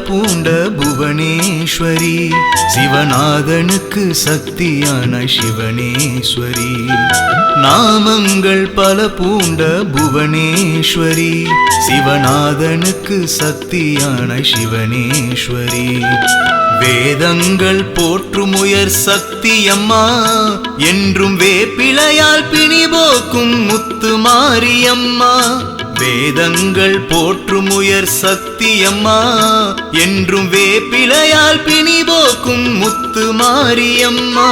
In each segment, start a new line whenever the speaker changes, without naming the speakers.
பூண்ட புவனேஸ்வரி சிவநாதனுக்கு சக்தியான சிவனேஸ்வரி. நாமங்கள் பல பூண்ட புவனேஸ்வரி சிவநாதனுக்கு சக்தியான சிவனேஸ்வரி. வேதங்கள் போற்றும் உயர் சக்தியம்மா என்றும் வேப்பிலையால் பிணி போக்கும் முத்து மாரியம்மா. வேதங்கள் போற்றும் உயர் சக்தியம்மா என்றும் வேப்பிலையால் பிணி போக்கும் முத்து மாரியம்மா.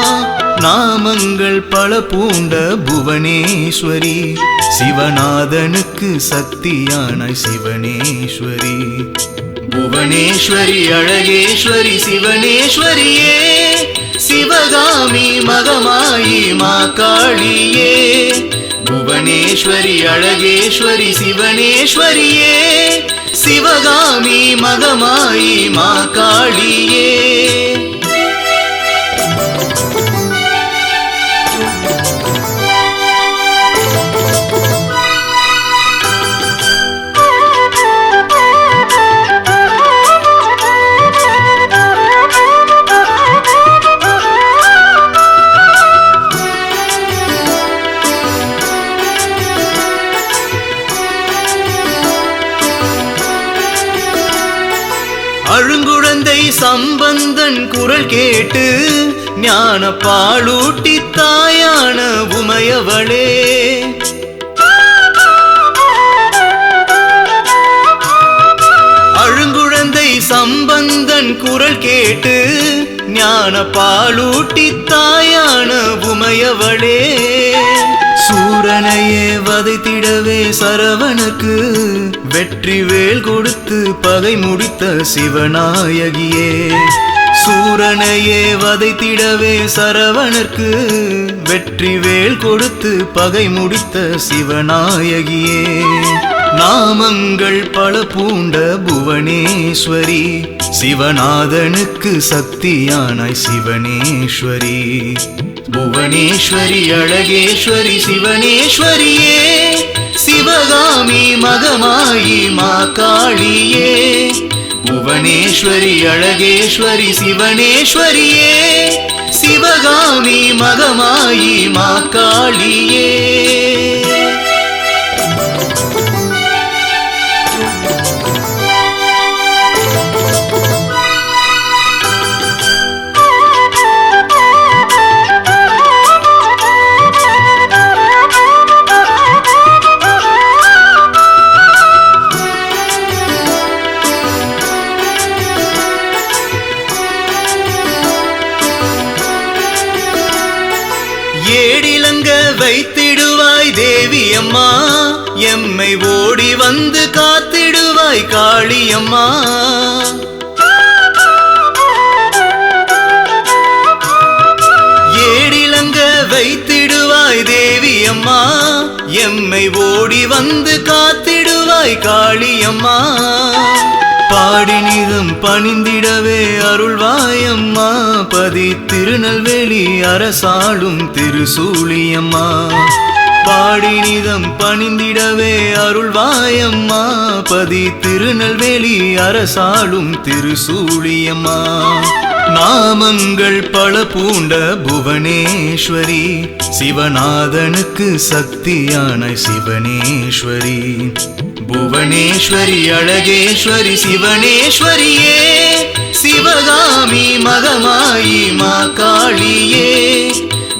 நாமங்கள் பல பூண்ட புவனேஸ்வரி சிவநாதனுக்கு சக்தியான சிவனேஸ்வரி. புவனேஸ்வரி அழகேஸ்வரி சிவனேஸ்வரியே சிவகாமி மகமாயி மா காளியே. புவனேஸ்வரி அழகேஸ்வரி சிவனேஸ்வரியே சிவகாமி மகமாயி மா காளியே. அழுங்குழந்தை சம்பந்தன் குரல் கேட்டு ஞான பாலூட்டி தாயான உமையவளே. அழுங்குழந்தை சம்பந்தன் குரல் கேட்டு ஞான பாலூட்டி தாயான உமையவளே. சூரனையே வதைத்திடவே சரவணனுக்கு வெற்றி வேல் கொடுத்து பகை முடித்த சிவநாயகியே. சூரனையே வதைத்திடவே சரவணனுக்கு வெற்றி வேல் கொடுத்து பகை முடித்த சிவநாயகியே. நாமங்கள் பல பூண்ட புவனேஸ்வரி சிவநாதனுக்கு சக்தியான சிவனேஸ்வரி. புவனேஸ்வரி அழகேஸ்வரி சிவனேஸ்வரியே சிவகாமி மகமாயி மா காளியே. புவனேஸ்வரி அழகேஸ்வரி சிவனேஸ்வரியே சிவகாமி மகமாயி மா காளியே. ஏடிலங்க வைத்திடுவாய் தேவியம்மா எம்மை ஓடி வந்து காத்திடுவாய் காளியம்மா. ஏடிலங்க வைத்திடுவாய் தேவியம்மா எம்மை ஓடி வந்து காத்திடுவாய் காளியம்மா. பாடினிதம் பணிந்திடவே அருள்வாயம்மா பதி திருநெல்வேலி அரசாளும் திருசூலியம்மா. பாடினிதம் பணிந்திடவே அருள்வாயம்மா பதி திருநெல்வேலி அரசாளும் திருசூலியம்மா. நாமங்கள் பல பூண்ட புவனேஸ்வரி சிவநாதனுக்கு சக்தியான சிவனேஸ்வரி. புவனேஸ்வரி அழகேஸ்வரி சிவனேஸ்வரியே சிவகாமி மகமாயி மா காளியே.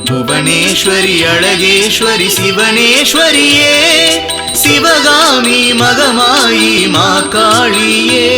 புவனேஸ்வரி அழகேஸ்வரி சிவனேஸ்வரியே சிவகாமி மகமாயி மா காளியே.